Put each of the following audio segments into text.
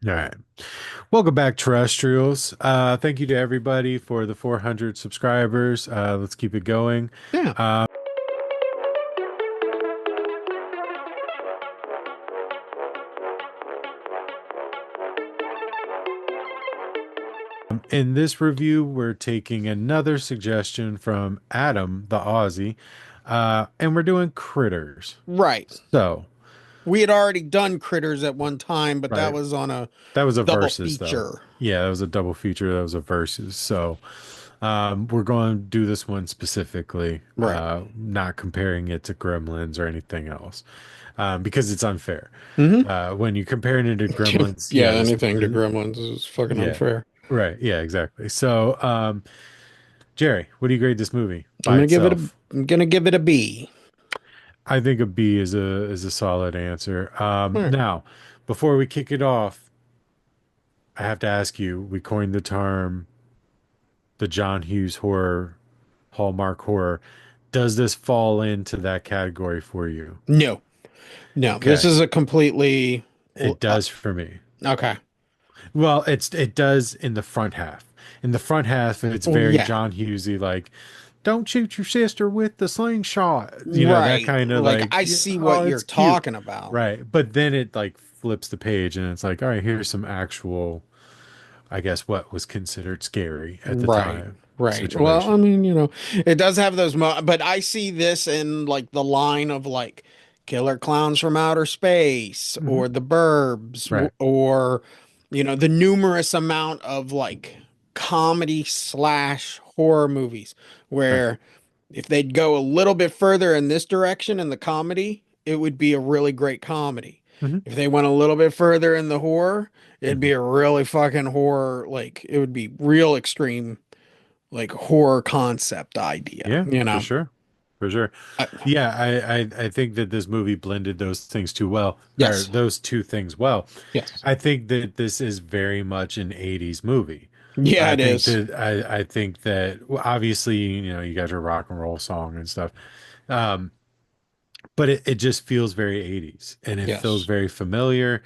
All right. Welcome back, terrestrials. Thank you to everybody for the 400 subscribers. Let's keep it going. Yeah. In this review, we're taking another suggestion from Adam, the Aussie, and we're doing critters. Right. So, We had already done Critters at one time, but that right. was on a That was a double versus, though. feature. Yeah, that was a double feature. That was a versus. So, we're going to do this one specifically, Right. not comparing it to Gremlins or anything else, because it's unfair. Hmm. When you're comparing it to Gremlins, Yeah, yeah, anything to Gremlins is fucking yeah, unfair. right, yeah, exactly. So, Jerry, what do you grade this movie I'm by gonna give it a itself? I'm gonna give it a B. I think a B is a solid answer. All right. Now, before we kick it off, I have to ask you. We coined the term the John Hughes horror, Hallmark horror. Does this fall into that category for you? No, no. This Okay, is a completely it does for me. okay. Well, it does in the front half. In the front half, it's Well, very yeah. John Hughesy, like, don't shoot your sister with the slingshot. That Right. kind of Like like, I yeah, see oh, what you're it's cute. talking about. Right. But then it like flips the page and it's like, all right, here's some actual, I guess, what was considered scary at the Right. time Right. Well, I situation. mean, it does have those mo but I see this in like the line of like Killer Clowns from Outer Space Hmm. or The Burbs Right. or the numerous amount of like comedy slash horror movies Right. where if they'd go a little bit further in this direction in the comedy, it would be a really great comedy. Hmm. If they went a little bit further in the horror, it'd Hmm. be a really fucking horror, like it would be real extreme, like horror concept idea, Yeah, you for know? sure. For sure. I, Yeah, I think that this movie blended those things too well, or yes, those two things well. yes. I think that this is very much an 80s movie. Yeah, it is. I think that well, obviously, you got your rock and roll song and stuff. Um, but it just feels very 80s and it feels Yes. very familiar.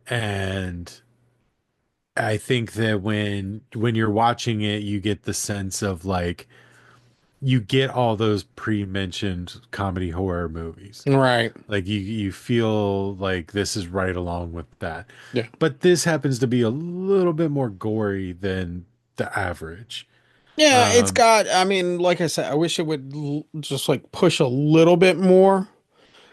And I think that when you're watching it, you get the sense of like you get all those pre-mentioned comedy horror movies. Right. Like you feel like this is right along with that. Yeah. But this happens to be a little bit more gory than the average. Yeah, it's Um, got, I mean, like I said, I wish it would just like push a little bit more.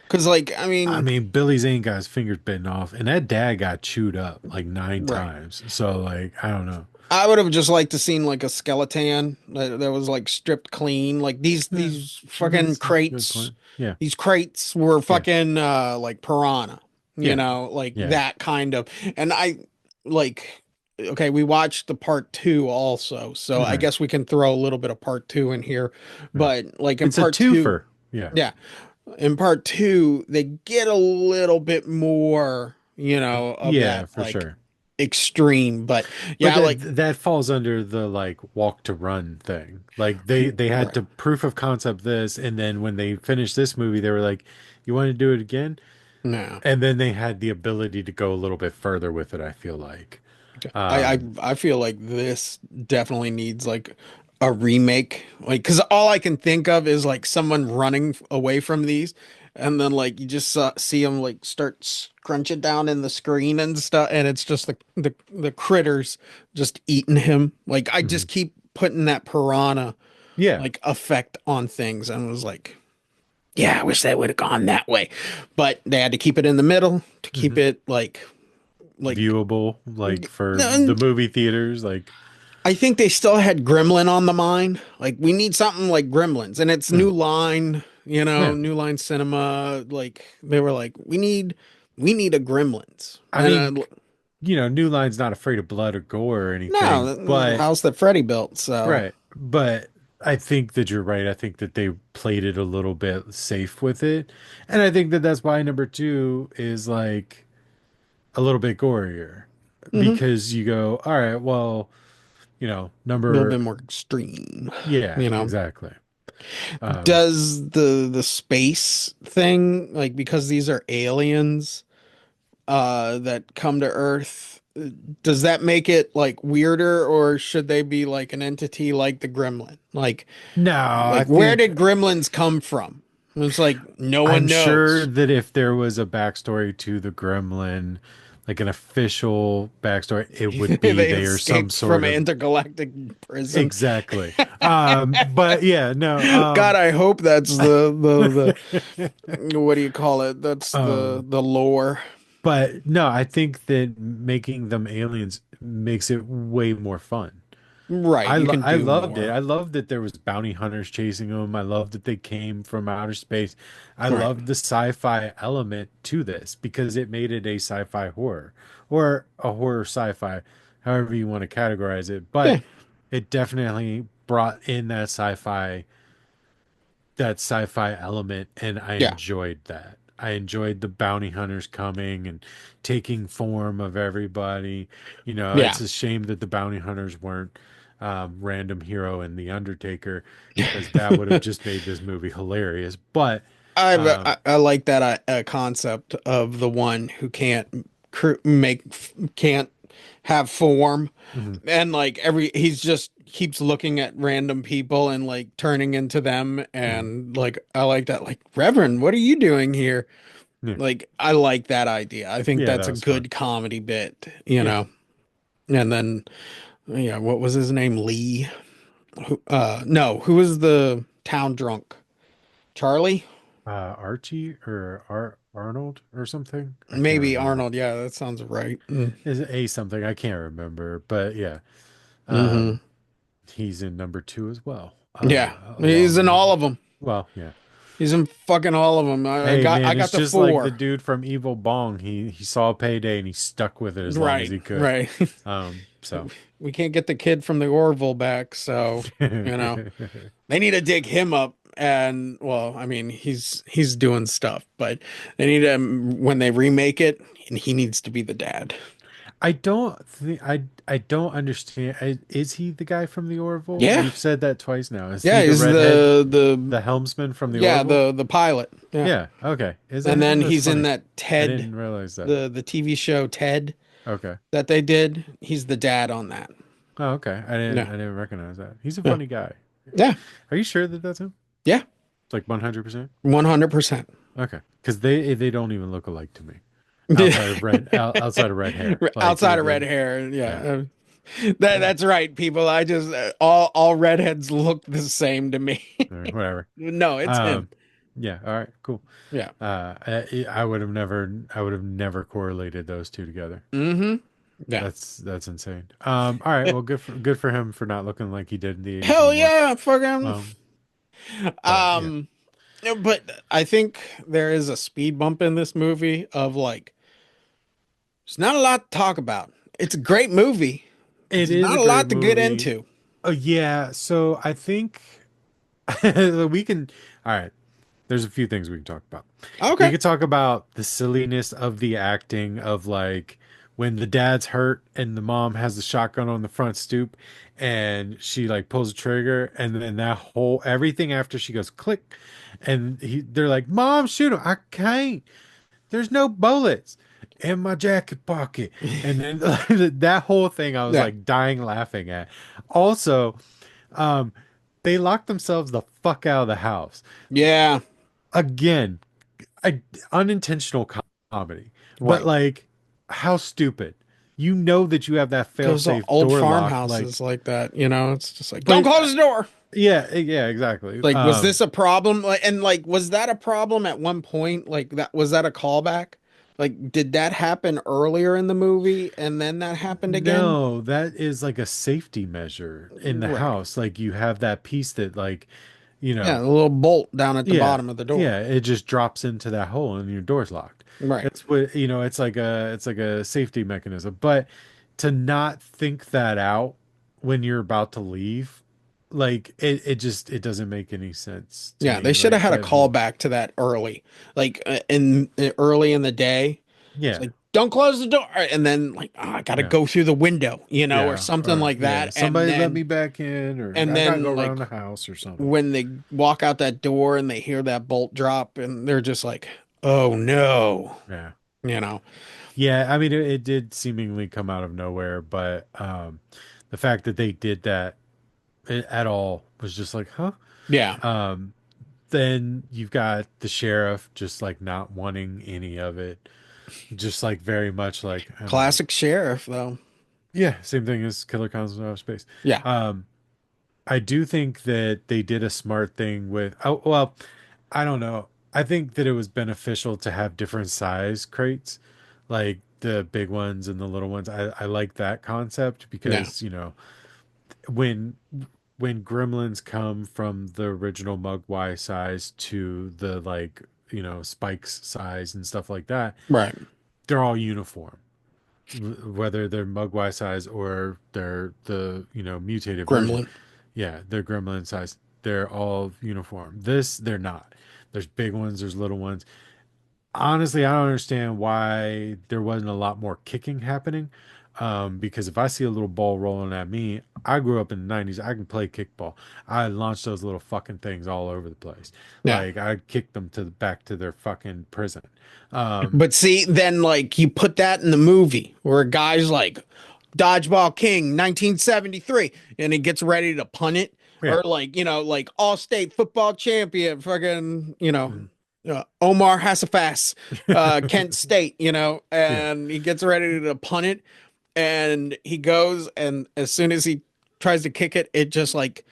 Cause like, I I mean, mean, Billy Zane got his fingers bitten off, and that dad got chewed up like nine right. times. So like, I don't know. I would have just liked to seen like a skeleton that was like stripped clean. Like these Yeah, these fucking that's a good crates, point. Yeah, these crates were yeah, fucking like piranha, yeah, like yeah. that kind of. And I like okay, we watched the part two also, so I Right, guess we can throw a little bit of part two in here. right. But like in It's a part two, twofer. Yeah, yeah, in part two, they get a little bit more, of yeah, that for like sure. extreme. But But yeah, like that falls under the like walk to run thing. Like they had right. to proof of concept this, and then when they finished this movie, they were like, "You want to do it again?" No. And then they had the ability to go a little bit further with it, I feel like. I, I Um, I feel like this definitely needs like a remake. Like, because all I can think of is like someone running away from these, and then like you just see them like start scrunching down in the screen and stuff, and it's just the critters just eating him. Like I mhm. just keep putting that piranha Yeah. like effect on things, and was like, yeah, I wish that would have gone that way, but they had to keep it in the middle to keep Hmm. it like. Viewable, like for the movie theaters, like, I think they still had Gremlin on the mind. Like we need something like Gremlins, and it's yeah, New Line, yeah. New Line Cinema. Like they were like, we need a Gremlins, I mean, and New Line's not afraid of blood or gore or anything, no, the but house that Freddie built. So right. But I think that you're right. I think that they played it a little bit safe with it. And I think that that's why number two is like a little bit gorier a because you go, all right, well, little bit number, more extreme. yeah, You know, exactly. Um, does the space thing like because these are aliens that come to Earth? does that make it like weirder, or should they be like an entity like the gremlin? No, I Like where think did gremlins come from? It's like no I'm one sure knows. that if there was a backstory to the gremlin, like an official backstory, it would be They they are some escaped from sort an of intergalactic prison. exactly. But yeah, no, God, I hope that's the what do you call it? That's um, the lore. but no, I think that making them aliens makes it way more fun. Right, you can I do loved it. more. I loved that there was bounty hunters chasing them. I loved that they came from outer space. I Right. loved the sci-fi element to this because it made it a sci-fi horror or a horror sci-fi, however you want to categorize it. But Yeah. it definitely brought in that sci-fi element, and I Yeah. enjoyed that. I enjoyed the bounty hunters coming and taking form of everybody. You know, Yeah. it's a shame that the bounty hunters weren't Random Hero and The Undertaker, because that would have just made this movie hilarious. But um, I like that concept of the one who can't can't have form, mhm, and like he's just keeps looking at random people and like turning into them, mhm. and like I like that, like, Reverend, what are you doing here? Yeah, Like I like that idea. I think yeah, that's that a was fun. good comedy bit, you Yeah, know. And then yeah, what was his name? Lee. No, who was the town drunk? Charlie? Archie or Arnold or something. I can't Maybe remember. Arnold. Yeah, that sounds right. Mm. Is it a something? I can't remember. But yeah. Hmm. Um, he's in number two as well, Yeah, he's along in with, all of them. well, yeah. He's in fucking all of them. Hey, I man, it's got the just like the four. dude from Evil Bong. He saw Payday and he stuck with it as long as Right, he could. right. So We can't get the kid from the Orville back, so you know they need to dig him up. And well, I mean, he's doing stuff, but they need to, when they remake it, and he needs to be the dad. I don't think I don't understand. Is he the guy from the Orville? Yeah, You've said that twice now. Is yeah. he the He's redhead, the the helmsman from the yeah Orville? the pilot. Yeah, Yeah. Okay. Is it and him? then That's he's in funny. that I Ted, didn't realize that. the TV show Ted Okay. that they did. He's the dad on that. Oh, okay. Yeah, I didn't recognize that. He's a yeah, funny guy. yeah, Are you sure that that's him? yeah. Like 100%? 100%. Okay, because they don't even look alike to me, outside of red hair. Like Outside of red hair, yeah, yeah. yeah, That's right, people. I just all redheads look the same to me. all right, whatever. No, it's him. Um, yeah, all right, cool. Yeah. I would have never correlated those two together. Mm-hmm. Yeah. That's insane. All right, well, good for him for not looking like he did in the '80s Hell anymore. yeah, fucking. Um, but yeah, Um, but I think there is a speed bump in this movie of like, there's not a lot to talk about. It's a great movie. it There's is not a a great lot to get movie. into. Yeah, so I think we can. All right. There's a few things we can talk about. We Okay. could talk about the silliness of the acting of like when the dad's hurt and the mom has the shotgun on the front stoop and she like pulls the trigger and then that whole everything after she goes click and they're like, "Mom, shoot him." I can't. There's no bullets in my jacket pocket. And then that whole thing I was Yeah. like dying laughing at. Also, um they locked themselves the fuck out of the house. Yeah. Again, a unintentional comedy, but Right. like, how stupid. You know that you have that Those fail-safe old door lock, like, farmhouses like that, you know, it's just like, don't but close the door. yeah, exactly. Like, was this a problem? Like, and like, was that a problem at one point? Like, that was that a callback? Like, did that happen earlier in the movie and then that happened again? No, that is like a safety measure in the Right. house. Like you have that piece that like, you Yeah, know, the little bolt down at the yeah, bottom of the door. yeah, it just drops into that hole and your door's locked. Right. It's what, it's like a safety mechanism. But to not think that out when you're about to leave, like it doesn't make any sense to Yeah, they me. should have Like had a that whole callback to that early, like in early in the day. It's yeah, like, don't close the door, and then like, oh, I got to yeah, go through the window, you know, or yeah, something or like yeah, that, somebody let me back in, or and I gotta go then like around the house or something. when they walk out that door and they hear that bolt drop, and they're just like, oh no, Yeah. you know. Yeah, I mean it did seemingly come out of nowhere, but the fact that they did that at all was just like, huh? Yeah, Um, then you've got the sheriff just like not wanting any of it, just like very much like, I mean, classic sheriff though. yeah, same thing as Killer Clowns from Outer Space. Yeah, Um, I do think that they did a smart thing with, oh, well, I don't know. I think that it was beneficial to have different size crates, like the big ones and the little ones. I like that concept yeah, because, when gremlins come from the original Mugwai size to the like, Spike's size and stuff like that, right. they're all uniform. Whether they're Mugwai size or they're the, mutated version. Gremlin. Yeah, they're gremlin size. They're all uniform. This, they're not. There's big ones, there's little ones. Honestly, I don't understand why there wasn't a lot more kicking happening. Because if I see a little ball rolling at me, I grew up in the 90s. I can play kickball. I launched those little fucking things all over the place. Yeah. Like I kicked them to the back to their fucking prison. Um, But see, then like you put that in the movie where a guy's like Dodgeball King 1973 and he gets ready to punt it yeah. or like, like all-state football champion fucking, Mhm. Omar Hassafas, Kent State, Yeah. and he gets ready to punt it and he goes and as soon as he tries to kick it, it just like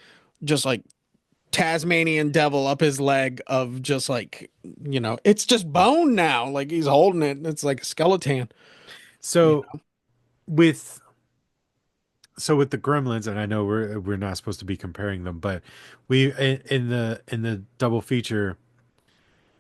Tasmanian devil up his leg of just like, it's just bone now. Like he's holding it and it's like a skeleton. Yeah. So with with the Gremlins, and I know we're not supposed to be comparing them, but we in the double feature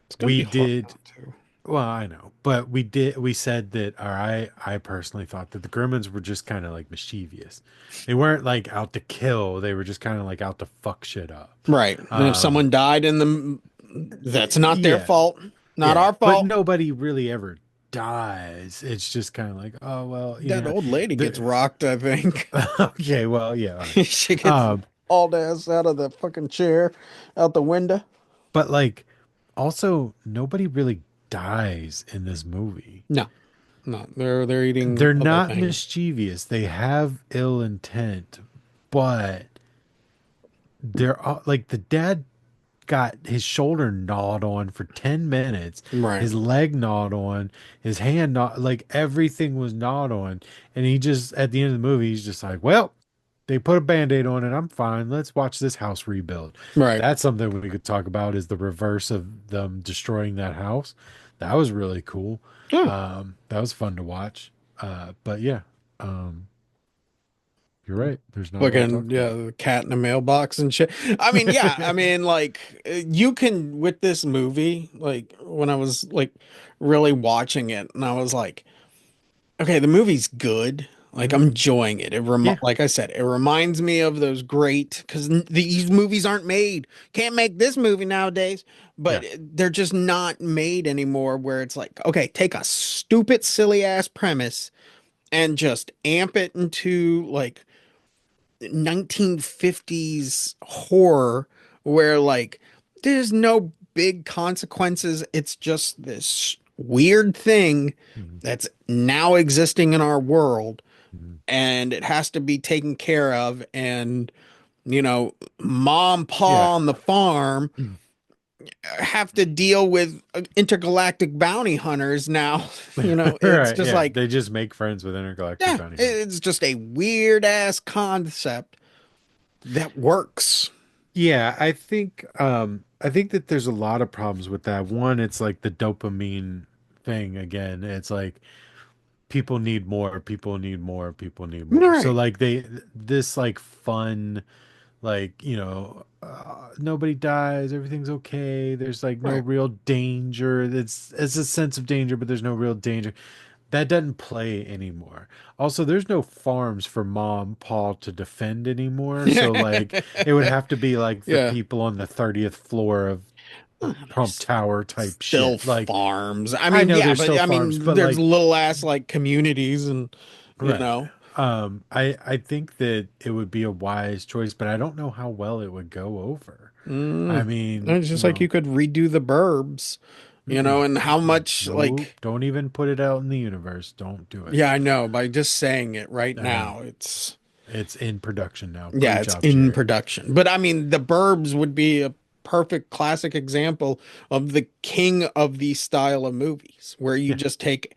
It's gonna be we hard did. not to. Well, I know, but we said that, or I personally thought that the Gremlins were just kind of like mischievous. They weren't like out to kill. They were just kind of like out to fuck shit up. Right. And if Um, someone died in the, that's not their yeah, fault. Not yeah, our but fault. nobody really ever dies. It's just kind of like, oh well, That old lady gets the rocked, I think. okay, well, yeah, all right. She gets Um, hauled ass out of the fucking chair, out the window. but like, also nobody really dies in this movie. No, no, they're eating They're other not things. mischievous. They have ill intent, but they're all, like the dad got his shoulder gnawed on for 10 minutes, Right, his leg gnawed on, his hand gnawed, like everything was gnawed on. And he just, at the end of the movie, he's just like, well, they put a band-aid on it. I'm fine. Let's watch this house rebuild. right. That's something we could talk about is the reverse of them destroying that house. That was really cool. Yeah. That was fun to watch. But yeah, um, you're right. There's not a lot to Fucking talk about. yeah, the cat in the mailbox and shit. I mean, yeah, I mean, like you can with this movie, like when I was like really watching it, and I was like, okay, the movie's good. Like Mhm. I'm enjoying it. Yeah, Like I said, it reminds me of those great because these movies aren't made. Can't make this movie nowadays, yeah. but they're just not made anymore. Where it's like, okay, take a stupid, silly ass premise and just amp it into like 1950s horror where like there's no big consequences. It's just this weird thing Mhm. that's now existing in our world Mhm. and it has to be taken care of and mom Yeah. pa on the farm have to deal with intergalactic bounty hunters now. It's Right. just Yeah. like They just make friends with intergalactic yeah, bounty hunters. it's just a weird ass concept that works. Yeah, I think that there's a lot of problems with that. One, it's like the dopamine thing again. It's like people need more, people need more, people need more. So Right, like this like fun like, nobody dies, everything's okay. There's like no right. real danger. It's a sense of danger, but there's no real danger. That doesn't play anymore. Also, there's no farms for Mom Paul to defend anymore. So like it would have to be like the Yeah. people on the 30th floor of Trump There's Tower type still shit. Like farms. I I mean, know yeah, there's but still I farms, mean, but there's like little ass like communities and you right. know, I think that it would be a wise choice, but I don't know how well it would go over. I mean, it's just like you could redo the burbs. Mm-mm, and how mm-mm. much Nope. like, Don't even put it out in the universe. Don't do it. yeah, I know, by just saying it right I know. now, it's, It's in production now. yeah, Great it's job, in Sherry. production. But I mean, The Burbs would be a perfect classic example of the king of these style of movies, where you Yeah. just take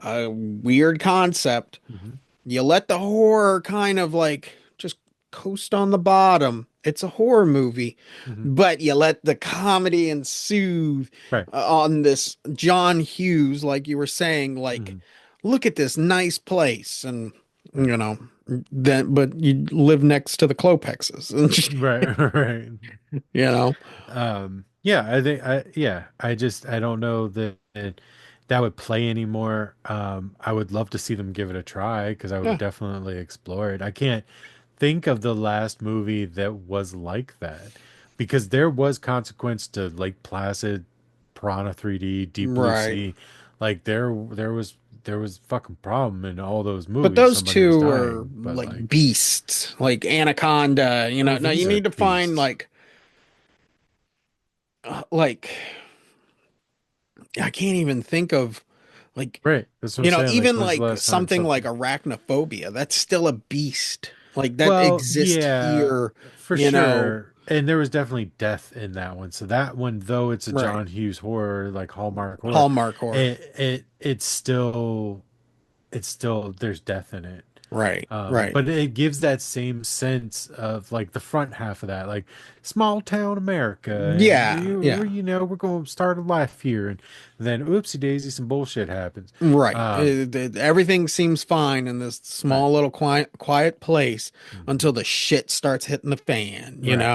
a weird concept, Hmm. you let the horror kind of like just coast on the bottom. It's a horror movie, Hmm. but you let the comedy and soothe Right. on this John Hughes, like you were saying, like, Hmm. look at this nice place. And, Right. you know, then, but you live next to the Clopexes, Right. Right. you know? Yeah, I just I don't know that would play anymore. I would love to see them give it a try because I would Yeah, definitely explore it. I can't think of the last movie that was like that because there was consequence to Lake Placid, Piranha 3D, Deep Blue right. Sea. Like there was fucking problem in all those But movies. those Somebody was two are dying, but like like, beasts, like Anaconda, oh, No, you these are need to find beasts. like I can't even think of like Right. That's what I'm saying. Like, even when's the like last time something like something? arachnophobia. That's still a beast. Like that Well, exists yeah, here, for you know. sure. And there was definitely death in that one. So that one, though it's a Right. John Hughes horror, like Hallmark horror, Hallmark horror. it's still there's death in it. Right. Right. But it gives that same sense of like the front half of that, like small town America, and Yeah. Yeah. we're going to start a life here, and then oopsie daisy, some bullshit happens. Right. Um, Everything seems fine in this right, small little quiet place mhm, until the shit starts hitting the fan, right,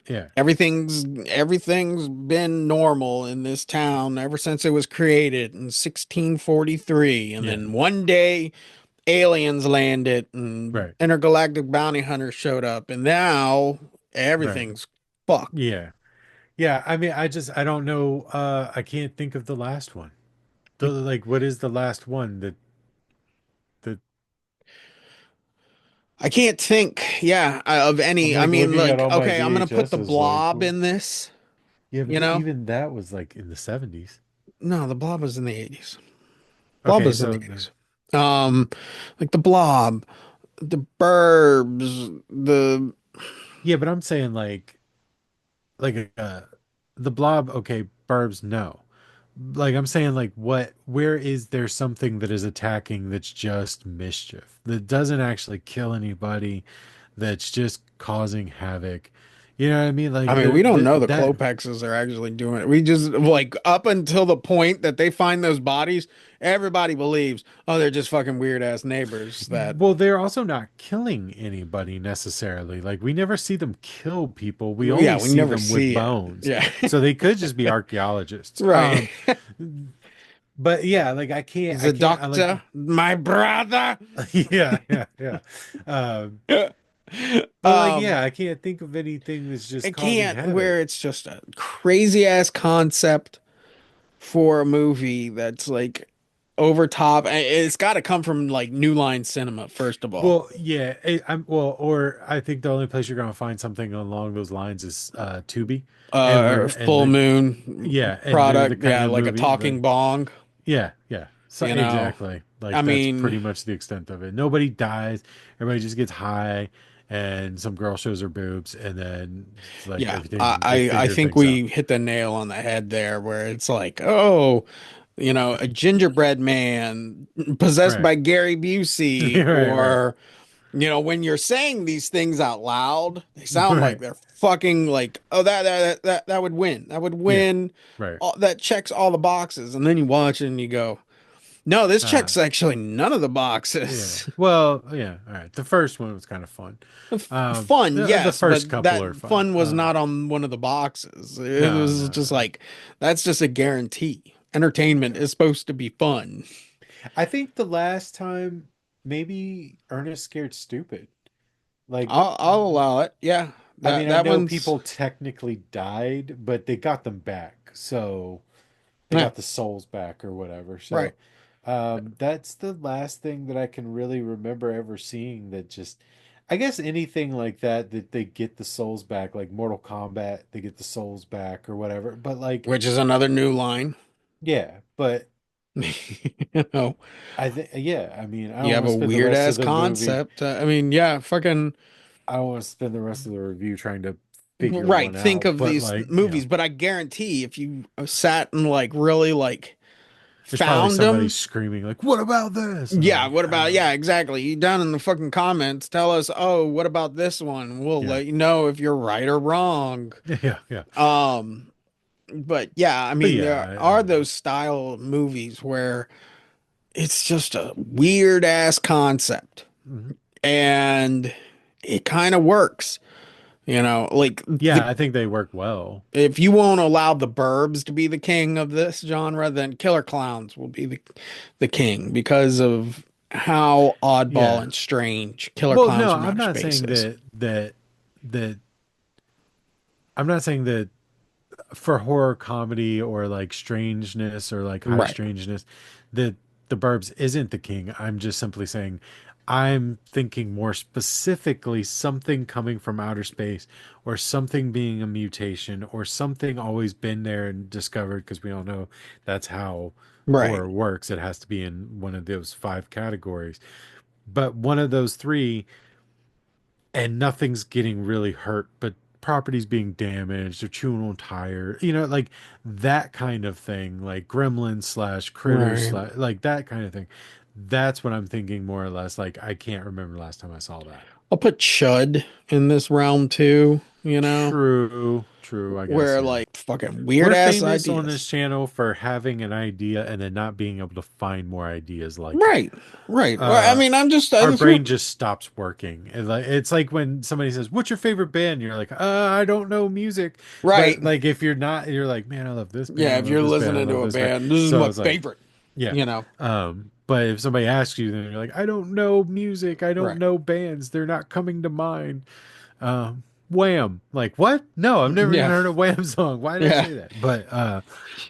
yeah, Everything's been normal in this town ever since it was created in 1643, and yeah, then one day aliens landed and right, intergalactic bounty hunters showed up, and now right, everything's fucked. yeah. Yeah, I mean, I don't know. I can't think of the last one. Like, what is the last one that I can't think, yeah, of I'm any. I like mean, looking at like, all my okay, I'm gonna put the VHSs, like, Blob in this, yeah, but you know? even that was like in the 70s. No, the Blob was in the 80s. Blob Okay, was in the so 80s. Um, like the Blob, the Burbs, the yeah, but I'm saying like the Blob. Okay, Barb's no. Like I'm saying, like where is there something that is attacking that's just mischief that doesn't actually kill anybody, that's just causing havoc. You know what I mean? I Like mean, we don't know the that. Clopexes are actually doing it. We just like up until the point that they find those bodies, everybody believes, oh, they're just fucking weird ass neighbors that, Well, they're also not killing anybody necessarily. Like we never see them kill people. We yeah, only we see never them with see it. bones. Yeah. So they could just be archaeologists. Right. But yeah, like I The can't I like doctor, my brother. yeah, yeah, yeah. Um, but like Um, yeah, I can't think of anything that's just it causing can't havoc. where it's just a crazy ass concept for a movie that's like over top. It's got to come from like New Line Cinema, first of all. Well, yeah, or I think the only place you're gonna find something along those lines is Tubi, and we're and Full the Moon yeah, and they're the product, kind yeah, of like a movie talking like bong, yeah, yeah. So you know. exactly. I Like that's mean, pretty much the extent of it. Nobody dies. Everybody just gets high and some girl shows her boobs and then it's like yeah, everything they I figure think things out. we hit the nail on the head there, where it's like, oh, a gingerbread man possessed Right. by Gary Busey, Right, right. or when you're saying these things out loud, they sound like Right. they're fucking like, oh, that would win. That would Yeah. win. Right. That checks all the boxes. And then you watch it and you go, no, this Uh checks actually none of the yeah. boxes. Well, yeah, all right. The first one was kind of fun. Fun, The yes, but first couple that are fun. fun was not on one of the boxes. It No, was no, just no. like, that's just a guarantee. Entertainment is supposed to be fun. I think the last time maybe Ernest Scared Stupid. Like I'll allow it. Yeah, I that mean, I that know one's people technically died, but they got them back. So they yeah, got the souls back or whatever. right. So that's the last thing that I can really remember ever seeing that just I guess anything like that that they get the souls back, like Mortal Kombat, they get the souls back or whatever. But like, which is another new line. yeah, but You know, I think, yeah, I mean, I you don't have want to a spend the weird rest of ass the movie. concept. I mean, yeah, fucking I don't want to spend the rest of the review trying to figure right. one Think out. of But these like, movies, but I guarantee if you sat and like really like there's probably found somebody them. screaming like, "What about this?" And I'm Yeah, like, what about, yeah, exactly. You down in the fucking comments, tell us, oh, what about this one? We'll yeah, let you know if you're right or wrong. yeah, yeah. Um, but yeah, I But mean, yeah, there I are don't know. those style of movies where it's just a weird ass concept Mhm. and it kind of works, like Yeah, I think they work well. if you won't allow the Burbs to be the king of this genre, then Killer Clowns will be the king because of how oddball Yeah. and strange Killer Well, Clowns no, from I'm Outer not Space saying is. that I'm not saying that for horror comedy or like strangeness or like high Right, strangeness that the Burbs isn't the king. I'm just simply saying I'm thinking more specifically something coming from outer space or something being a mutation or something always been there and discovered because we all know that's how right, horror works. It has to be in one of those five categories. But one of those three and nothing's getting really hurt, but property's being damaged or chewing on tire, like that kind of thing, like gremlin slash critters right. slash like that kind of thing. That's what I'm thinking more or less. Like I can't remember the last time I saw that. I'll put Chud in this realm too, True, true, I guess, where yeah. like fucking weird We're ass famous on ideas. this channel for having an idea and then not being able to find more ideas like it. Right, right. Or I Uh, mean, I our just feel brain just stops working. It's like when somebody says, "What's your favorite band?" You're like, I don't know music." right. But like if you're not, you're like, "Man, I love this band. Yeah, I if love you're this band. I listening love to a this band." band, this is So my it's like, favorite, yeah. you know. But if somebody asks you, then you're like, "I don't know music. I don't Right. know bands. They're not coming to mind." Wham! Like what? No, I've never even Yeah. heard a Wham song. Why did I Yeah. say that? But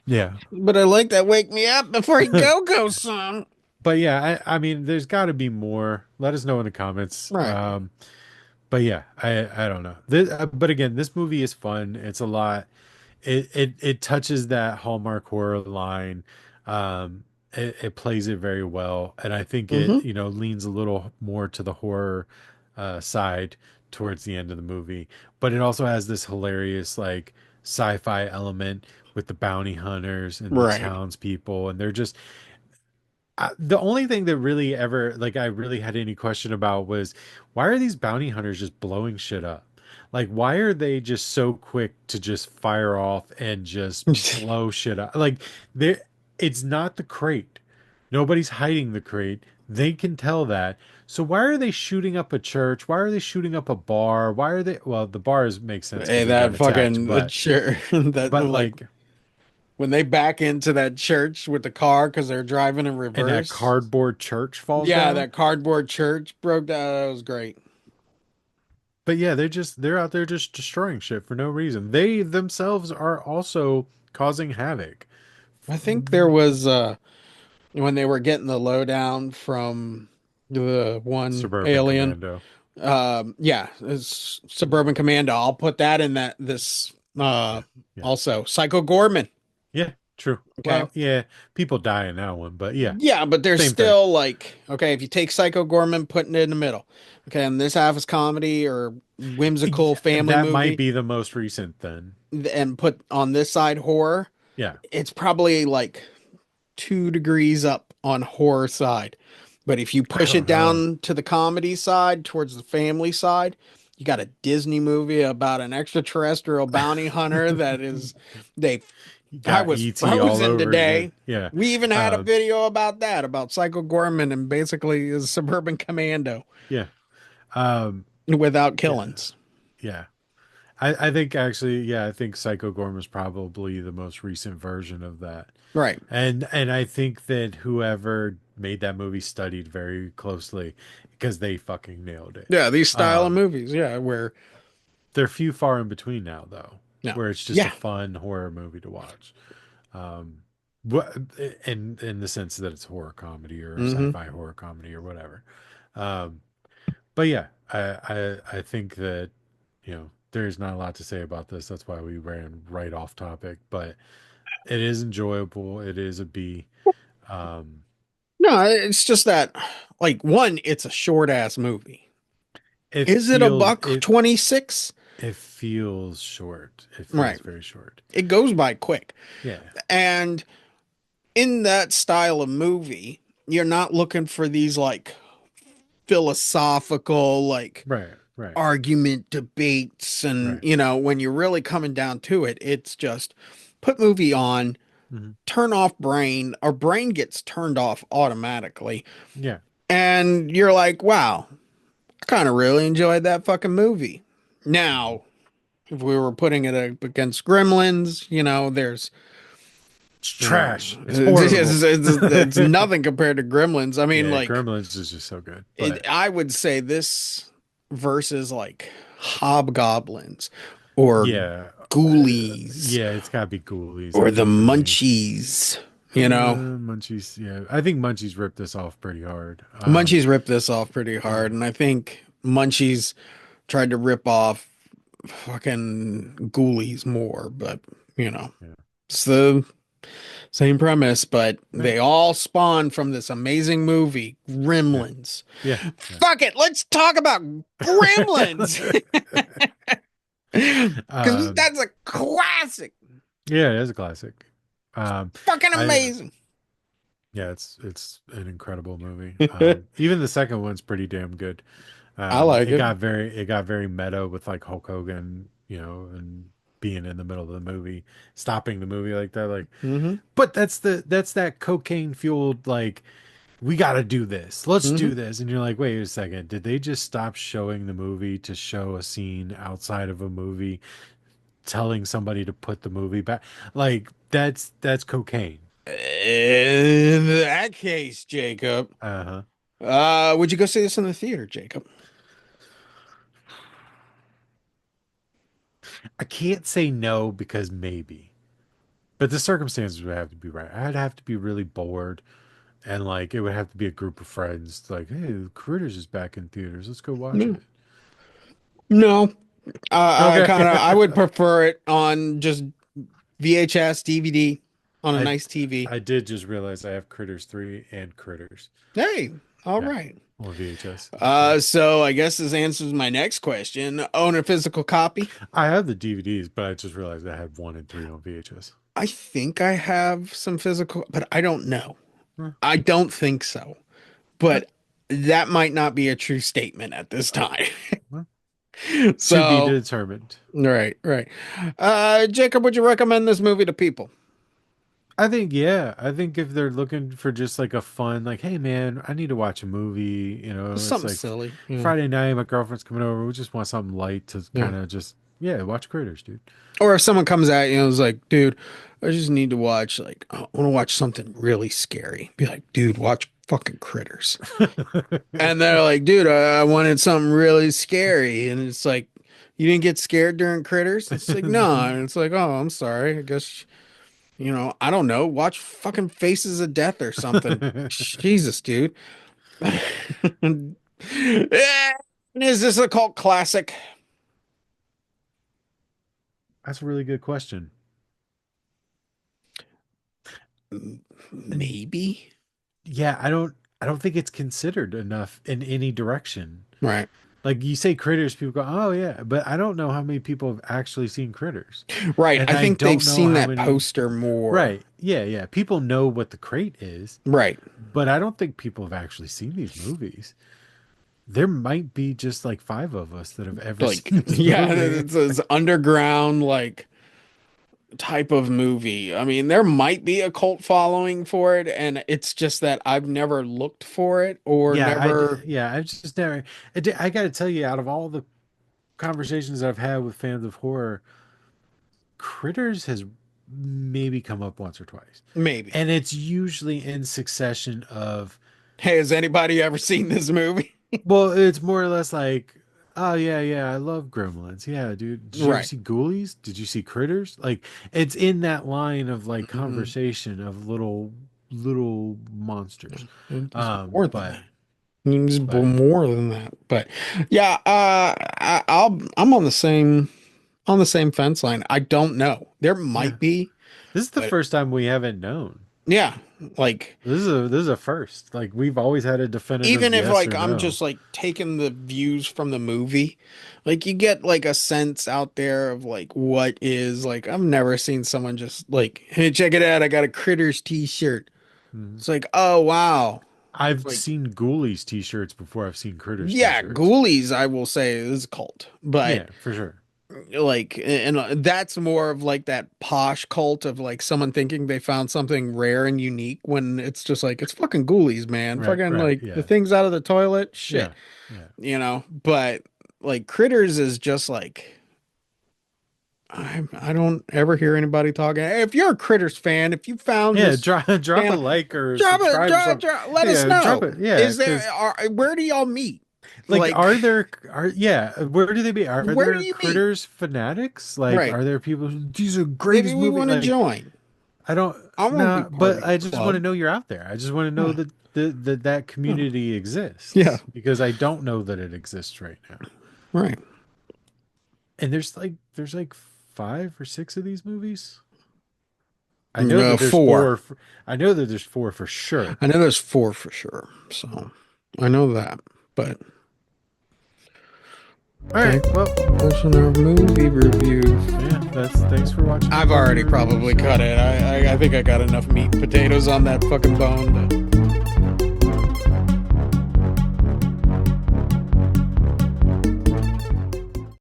yeah. But I like that "Wake Me Up Before You Go Go" song. But yeah, I mean, there's got to be more. Let us know in the comments. Right. But yeah, I don't know. But again, this movie is fun. It's a lot. It touches that Hallmark horror line. It plays it very well, and I think it Hmm. leans a little more to the horror side towards the end of the movie. But it also has this hilarious like sci-fi element with the bounty hunters and the Right. townspeople, and they're just the only thing that really ever like I really had any question about was why are these bounty hunters just blowing shit up? Like why are they just so quick to just fire off and just blow shit up? Like there it's not the crate. Nobody's hiding the crate. They can tell that. So why are they shooting up a church? Why are they shooting up a bar? Why are they well, the bars make sense Hey, because it got that attacked, fucking but sure that like like when they back into that church with the car because they're driving in and that reverse. cardboard church falls Yeah, down. that cardboard church broke down. That was great. But yeah, they're out there just destroying shit for no reason. They themselves are also causing havoc. I think there was when they were getting the lowdown from the one Suburban alien. Commando. Yeah, it's Suburban Commando. I'll put that in that this Yeah. Yeah. also Psycho Gorman. Yeah, true. Okay. Well, yeah, people die in that one, but yeah, Yeah, but there's same thing. still like, okay, if you take Psycho Gorman, putting it in the middle. Okay, and this half is comedy or whimsical family That might movie, be the most recent then. and put on this side horror, Yeah. it's probably like 2 degrees up on horror side. But if you I push it don't know. down to the comedy side, towards the family side, you got a Disney movie about an extraterrestrial bounty hunter that is they You I got was ET all frozen over again. today. Yeah. We even had a Um, video about that, about Psycho Gorman and basically his suburban commando yeah. Um, without yeah. killings. Yeah. I think actually, yeah, I think Psycho Gorm is probably the most recent version of that. Right. And I think that whoever made that movie studied very closely because they fucking nailed it. Yeah, these style of Um, movies. Yeah, where they're few far in between now though, no. where it's just a Yeah. fun horror movie to watch. Um, in the sense that it's horror comedy or Hmm. sci-fi horror comedy or whatever. Um, but yeah, I think that, there's not a lot to say about this. That's why we ran right off topic, but it is enjoyable. It is a B. Um, No, it's just that, like, one, it's a short ass movie. it Is it a feels buck 26? it feels short. It feels Right. very short. It goes by quick. Yeah. And in that style of movie, you're not looking for these like philosophical, like Right. Right. argument debates. And, Right. when you're really coming down to it, it's just put movie on, Hmm. turn off brain. Our brain gets turned off automatically. Yeah. And you're like, wow, I kind of really enjoyed that fucking movie. Hmm. Now, if we were putting it up against Gremlins, there's, It's trash. It's horrible. it's nothing compared to Gremlins. I mean, Yeah, like, Gremlins is just so good. But I would say this versus like Hobgoblins or yeah, Ghoulies yeah, it's gotta be Ghoulies, I or the think, for me. Munchies. You know, Munchies, yeah. I think Munchies ripped this off pretty hard. Munchies ripped this off pretty hard, Yeah, and I think Munchies tried to rip off fucking Ghoulies more, but yeah. it's the same premise, but Yeah. they all spawn from this amazing movie, Yeah. Gremlins. Yeah. Fuck it, let's talk about Gremlins. Yeah. Because um, that's a classic. yeah, it is a classic. Um, Fucking I amazing. Yeah, it's an incredible movie. Even the second one's pretty damn good. I like it. It got very meta with like Hulk Hogan, and being in the middle of the movie, stopping the movie like that, like. Hmm. But that's that cocaine fueled, like, we got to do this. Let's Hmm. do this. And you're like, wait a second. Did they just stop showing the movie to show a scene outside of a movie, telling somebody to put the movie back? Like, that's cocaine. In that case, Jacob, Uh-huh. would you go see this in the theater, Jacob? I can't say no because maybe. But the circumstances would have to be right. I'd have to be really bored, and like it would have to be a group of friends. Like, hey, Critters is back in theaters. Let's go watch No. it. No. Okay. I would prefer it on just VHS, DVD on a I nice TV. I did just realize I have Critters 3 and Critters. Hey, all Yeah, right. on VHS. So So I guess this answers my next question. Own a physical copy? I have the DVDs, but I just realized I had 1 and 3 on VHS. I think I have some physical, but I don't know. Huh, I don't think so. huh, But that might not be a true statement at this time. well, to be So, determined. right, right. Jacob, would you recommend this movie to people? I think, yeah. I think if they're looking for just like a fun, like, hey man, I need to watch a movie, it's Something like silly. Yeah. Friday night, my girlfriend's coming over. We just want something light to Yeah. kind of just, yeah, watch Critters, dude. Or if someone comes at you and is like, dude, I just need to watch, like, I want to watch something really scary. Be like, dude, watch fucking Critters. And they're like, dude, I wanted something really scary. And it's like, you didn't get scared during Critters? It's like, no. And it's like, oh, I'm sorry. I guess, I don't know. Watch fucking Faces of Death or something. Jesus, dude. Is this a cult classic? That's a really good question. Maybe. Yeah, I don't think it's considered enough in any direction. Right. Like you say Critters, people go, "Oh yeah," but I don't know how many people have actually seen Critters. Right. And I I think they've don't know seen how that many. poster more. Right. Yeah, yeah. People know what the crate is, Right. but I don't think people have actually seen these movies. There might be just like 5 of us that have ever Like, seen this yeah, movie. it's this underground, like, type of movie. I mean, there might be a cult following for it, and it's just that I've never looked for it or never. Yeah, I've just never. I got to tell you, out of all the conversations I've had with fans of horror, Critters has maybe come up once or twice. Maybe. And it's usually in succession of, Hey, has anybody ever seen this movie? well, it's more or less like, oh yeah, yeah, I love Gremlins. Yeah, dude. Did you ever Right. see Ghoulies? Did you see Critters? Like it's in that line of like Mm, conversation of little monsters. it's more than But that. Needs But more than that. But yeah, I'm on the same fence line. I don't know. There yeah, might be, this is the but first time we haven't known. yeah, like This is a first. Like we've always had a definitive even if yes like or I'm no. just like taking the views from the movie, like you get like a sense out there of like what is like I've never seen someone just like, hey, check it out, I got a Critters t-shirt. Mhm. It's like, oh wow. I've Like seen Ghoulies t-shirts before I've seen Critters yeah, t-shirts. Ghoulies I will say is a cult, but Yeah, for sure. like and that's more of like that posh cult of like someone thinking they found something rare and unique when it's just like it's fucking ghoulies, man, Right, fucking right. like the Yeah. things out of the toilet Yeah. shit, Yeah. but like critters is just like I don't ever hear anybody talking, hey, if you're a critters fan, if you found Yeah, this drop a channel, like or subscribe or something. let us Yeah, drop know. it. Yeah, Is there because where do y'all meet? like Like are there are yeah, where do they be? Are where do there you meet? Critters fanatics? Like Right. are there people who these are Maybe greatest we movie want to like join. I don't I want to be nah, part but of your I just want to club. know you're out there. I just want to know Yeah. that that Yeah. community Yeah. exists because I don't know that it exists right now. Right. And there's like 5 or 6 of these movies. I know No, that there's four. four. I know that there's four for sure. I know there's four for sure. So I know that. Yeah. But All right. thanks Well, for watching our movie review. yeah. Thanks for watching our I've movie already reviews. probably cut it. I think I got enough meat and potatoes on that fucking bone.